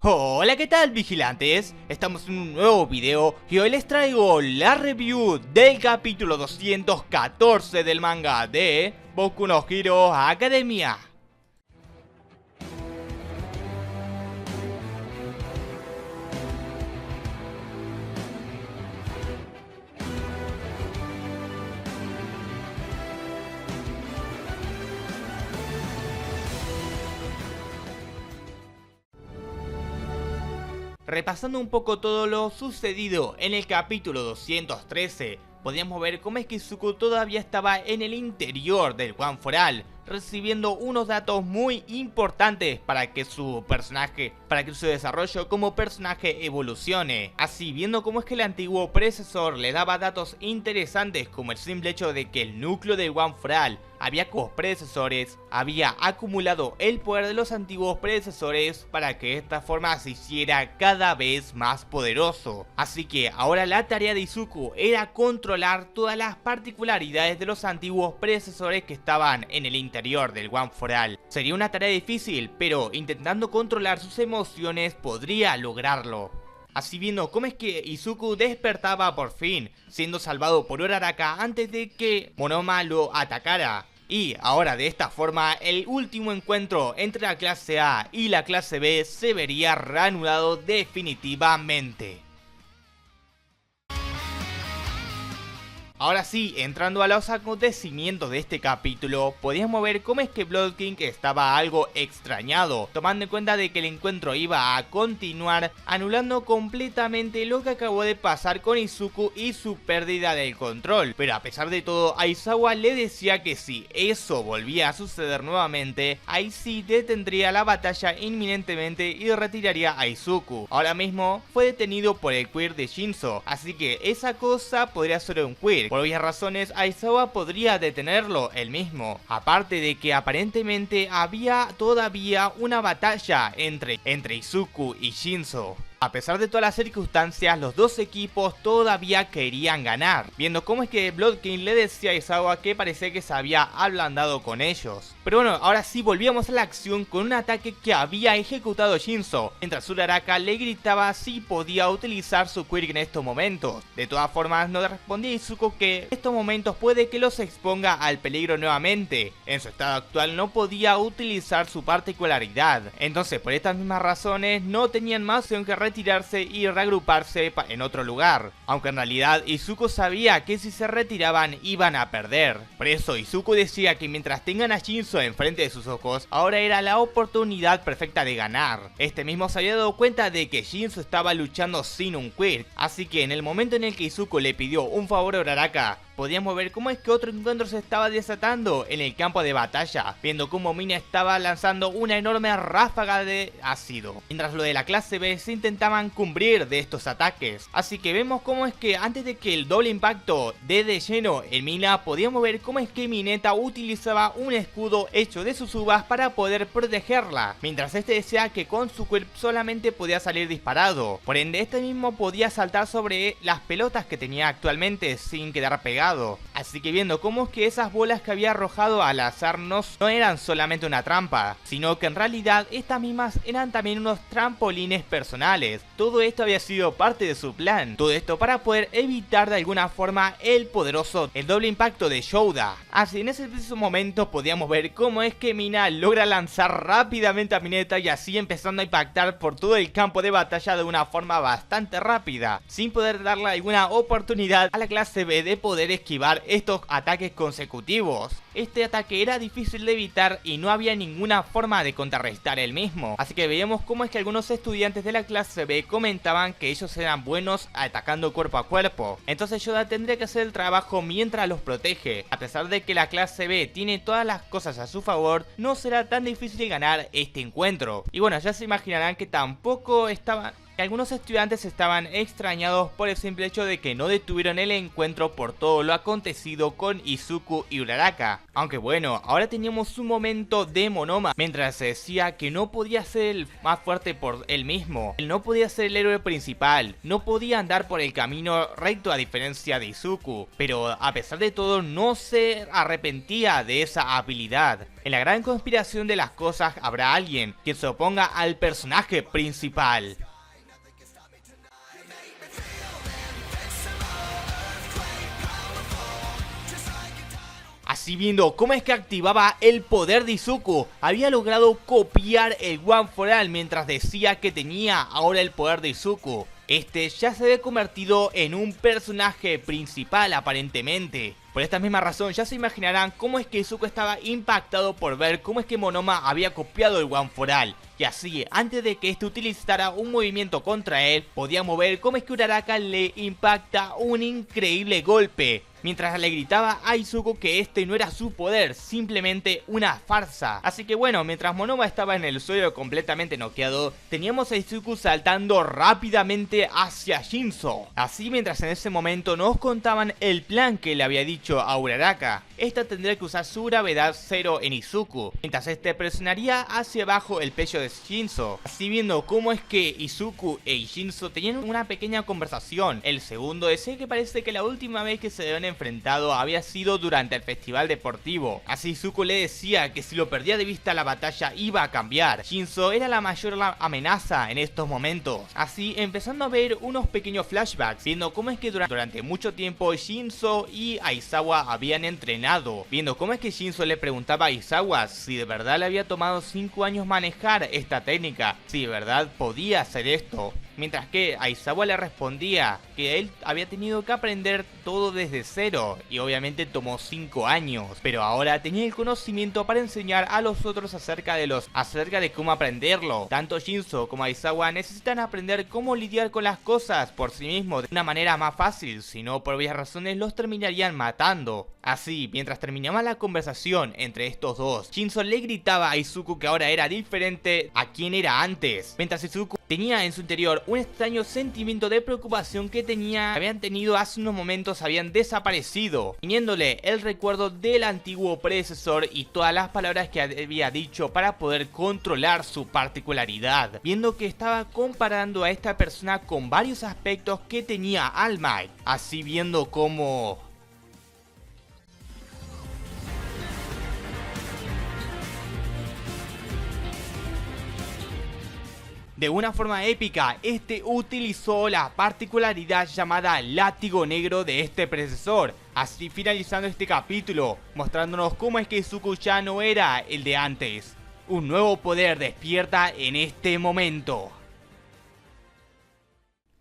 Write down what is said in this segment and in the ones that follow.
Hola, ¿qué tal, vigilantes? Estamos en un nuevo video y hoy les traigo la review del capítulo 214 del manga de Boku no Hero Academia. Repasando un poco todo lo sucedido en el capítulo 213, podíamos ver cómo es que Izuku todavía estaba en el interior del One for All, recibiendo unos datos muy importantes para que su desarrollo como personaje evolucione. Así, viendo cómo es que el antiguo predecesor le daba datos interesantes como el simple hecho de que el núcleo del One for All había predecesores, había acumulado el poder de los antiguos predecesores para que de esta forma se hiciera cada vez más poderoso. Así que ahora la tarea de Izuku era controlar todas las particularidades de los antiguos predecesores que estaban en el interior del One for All. Sería una tarea difícil, pero intentando controlar sus emociones podría lograrlo. Así, viendo cómo es que Izuku despertaba por fin, siendo salvado por Uraraka antes de que Monoma lo atacara. Y ahora de esta forma el último encuentro entre la clase A y la clase B se vería reanudado definitivamente. Ahora sí, entrando a los acontecimientos de este capítulo, podíamos ver cómo es que Blood King estaba algo extrañado, tomando en cuenta de que el encuentro iba a continuar, anulando completamente lo que acabó de pasar con Izuku y su pérdida del control. Pero a pesar de todo, Aizawa le decía que si eso volvía a suceder nuevamente, ahí sí detendría la batalla inminentemente y retiraría a Izuku. Ahora mismo fue detenido por el queer de Shinzo, así que esa cosa podría ser un queer. Por obvias razones, Aizawa podría detenerlo él mismo. Aparte de que aparentemente había todavía una batalla entre Izuku y Shinzo. A pesar de todas las circunstancias, los dos equipos todavía querían ganar, viendo cómo es que Blood King le decía a Aizawa que parecía que se había ablandado con ellos. Pero bueno, ahora sí volvíamos a la acción con un ataque que había ejecutado Shinzo, mientras Uraraka le gritaba si podía utilizar su quirk en estos momentos. De todas formas, no le respondía a Izuku que en estos momentos puede que los exponga al peligro nuevamente. En su estado actual no podía utilizar su particularidad, entonces por estas mismas razones no tenían más opción que retirarse y reagruparse en otro lugar, aunque en realidad Izuku sabía que si se retiraban iban a perder. Por eso Izuku decía que mientras tengan a Shinzo enfrente de sus ojos, ahora era la oportunidad perfecta de ganar. Este mismo se había dado cuenta de que Shinzo estaba luchando sin un quirk, así que en el momento en el que Izuku le pidió un favor a Uraraka, podíamos ver cómo es que otro encuentro se estaba desatando en el campo de batalla, viendo cómo Mina estaba lanzando una enorme ráfaga de ácido, mientras lo de la clase B se intentaban cubrir de estos ataques. Así que vemos cómo es que antes de que el doble impacto dé de lleno en Mina, podíamos ver cómo es que Mineta utilizaba un escudo hecho de sus uvas para poder protegerla, mientras este decía que con su cuerpo solamente podía salir disparado, por ende este mismo podía saltar sobre las pelotas que tenía actualmente sin quedar pegado. Así que viendo cómo es que esas bolas que había arrojado al azar no eran solamente una trampa, sino que en realidad estas mismas eran también unos trampolines personales. Todo esto había sido parte de su plan, todo esto para poder evitar de alguna forma el doble impacto de Shouda. Así en ese preciso momento podíamos ver cómo es que Mina logra lanzar rápidamente a Mineta y así empezando a impactar por todo el campo de batalla de una forma bastante rápida, sin poder darle alguna oportunidad a la clase B de poder esquivar estos ataques consecutivos. Este ataque era difícil de evitar y no había ninguna forma de contrarrestar el mismo, así que veíamos cómo es que algunos estudiantes de la clase B comentaban que ellos eran buenos atacando cuerpo a cuerpo, entonces Yoda tendría que hacer el trabajo mientras los protege. A pesar de que la clase B tiene todas las cosas a su favor, no será tan difícil ganar este encuentro. Y bueno, ya se imaginarán que algunos estudiantes estaban extrañados por el simple hecho de que no detuvieron el encuentro por todo lo acontecido con Izuku y Uraraka. Aunque bueno, ahora teníamos un momento de Monoma, mientras se decía que no podía ser el más fuerte por él mismo, él no podía ser el héroe principal, no podía andar por el camino recto a diferencia de Izuku, pero a pesar de todo no se arrepentía de esa habilidad. En la gran conspiración de las cosas habrá alguien quien se oponga al personaje principal. Así viendo cómo es que activaba el poder de Izuku, había logrado copiar el One for All mientras decía que tenía ahora el poder de Izuku. Este ya se había convertido en un personaje principal aparentemente. Por esta misma razón ya se imaginarán cómo es que Izuku estaba impactado por ver cómo es que Monoma había copiado el One for All. Y así, antes de que este utilizara un movimiento contra él, podíamos ver cómo es que Uraraka le impacta un increíble golpe, mientras le gritaba a Izuku que este no era su poder, simplemente una farsa. Así que bueno, mientras Monoma estaba en el suelo completamente noqueado, teníamos a Izuku saltando rápidamente hacia Shinso. Así, mientras en ese momento nos contaban el plan que le había dicho a Uraraka. Esta tendría que usar su gravedad cero en Izuku, mientras este presionaría hacia abajo el pecho de Shinso. Así viendo cómo es que Izuku e Shinso tenían una pequeña conversación. El segundo es el que parece que la última vez que se habían enfrentado había sido durante el festival deportivo. Así Izuku le decía que si lo perdía de vista la batalla iba a cambiar. Shinso era la mayor amenaza en estos momentos. Así empezando a ver unos pequeños flashbacks, viendo cómo es que durante mucho tiempo Shinso y Aizawa habían entrenado, viendo cómo es que Shinso le preguntaba a Aizawa si de verdad le había tomado 5 años manejar esta técnica, si de verdad podía hacer esto. Mientras que Aizawa le respondía que él había tenido que aprender todo desde cero y obviamente tomó 5 años, pero ahora tenía el conocimiento para enseñar a los otros acerca de cómo aprenderlo. Tanto Shinso como Aizawa necesitan aprender cómo lidiar con las cosas por sí mismos de una manera más fácil, si no por obvias razones los terminarían matando. Así, mientras terminaba la conversación entre estos dos, Shinso le gritaba a Izuku que ahora era diferente a quien era antes, mientras Izuku tenía en su interior un extraño sentimiento de preocupación que habían tenido hace unos momentos habían desaparecido, viniéndole el recuerdo del antiguo predecesor y todas las palabras que había dicho para poder controlar su particularidad, viendo que estaba comparando a esta persona con varios aspectos que tenía All Might, así viendo cómo de una forma épica, este utilizó la particularidad llamada látigo negro de este predecesor, así finalizando este capítulo, mostrándonos cómo es que Izuku ya no era el de antes. Un nuevo poder despierta en este momento.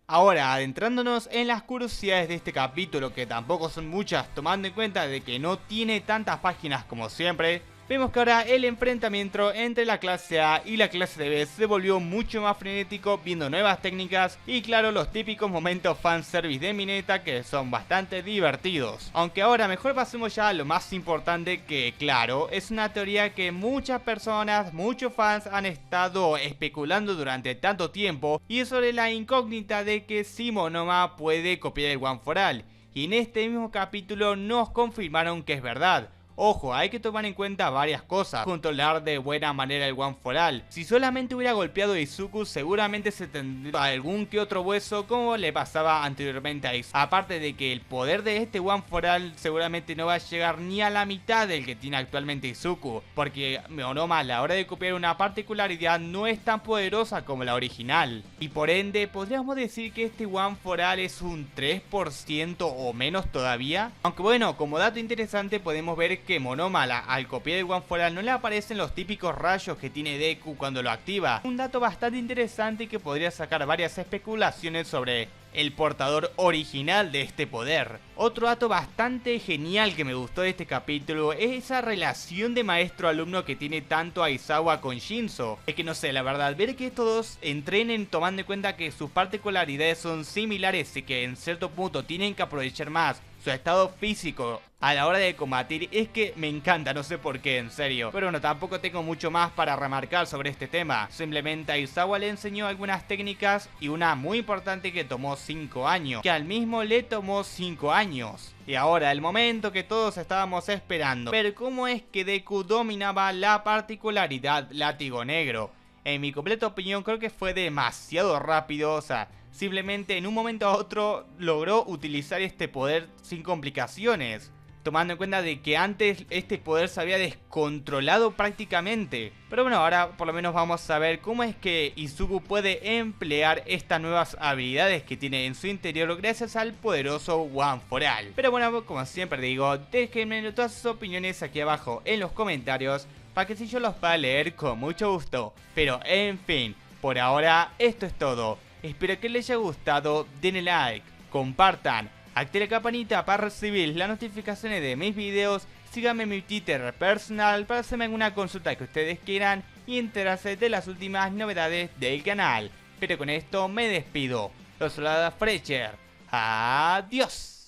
Ahora, adentrándonos en las curiosidades de este capítulo, que tampoco son muchas, tomando en cuenta de que no tiene tantas páginas como siempre, vemos que ahora el enfrentamiento entre la clase A y la clase B se volvió mucho más frenético, viendo nuevas técnicas y claro los típicos momentos fanservice de Mineta que son bastante divertidos. Aunque ahora mejor pasemos ya a lo más importante, que claro, es una teoría que muchas personas, muchos fans han estado especulando durante tanto tiempo, y es sobre la incógnita de que si Monoma puede copiar el One for All, y en este mismo capítulo nos confirmaron que es verdad. Ojo, hay que tomar en cuenta varias cosas. Controlar de buena manera el One for All. Si solamente hubiera golpeado a Izuku, seguramente se tendría algún que otro hueso, como le pasaba anteriormente a Izuku. Aparte de que el poder de este One for All seguramente no va a llegar ni a la mitad del que tiene actualmente Izuku, porque Monoma a la hora de copiar una particularidad no es tan poderosa como la original. Y por ende, podríamos decir que este One for All es un 3% o menos todavía. Aunque bueno, como dato interesante podemos ver que Monoma al copiar el One for All no le aparecen los típicos rayos que tiene Deku cuando lo activa. Un dato bastante interesante que podría sacar varias especulaciones sobre el portador original de este poder. Otro dato bastante genial que me gustó de este capítulo es esa relación de maestro-alumno que tiene tanto Aizawa con Shinso. Es que no sé, la verdad, ver que estos dos entrenen tomando en cuenta que sus particularidades son similares y que en cierto punto tienen que aprovechar más su estado físico a la hora de combatir es que me encanta, no sé por qué, en serio. Pero bueno, tampoco tengo mucho más para remarcar sobre este tema. Simplemente Aizawa le enseñó algunas técnicas y una muy importante que tomó 5 años. Que al mismo le tomó 5 años. Y ahora, el momento que todos estábamos esperando. Ver cómo es que Deku dominaba la particularidad látigo negro. En mi completa opinión creo que fue demasiado rápido, o sea, simplemente en un momento a otro logró utilizar este poder sin complicaciones. Tomando en cuenta de que antes este poder se había descontrolado prácticamente. Pero bueno, ahora por lo menos vamos a ver cómo es que Izuku puede emplear estas nuevas habilidades que tiene en su interior gracias al poderoso One for All. Pero bueno, como siempre digo, déjenme todas sus opiniones aquí abajo en los comentarios para que si yo los pueda leer con mucho gusto. Pero en fin, por ahora esto es todo. Espero que les haya gustado, denle like, compartan, activen la campanita para recibir las notificaciones de mis videos, síganme en mi Twitter personal para hacerme alguna consulta que ustedes quieran y enterarse de las últimas novedades del canal. Pero con esto me despido, los saluda Frecher, adiós.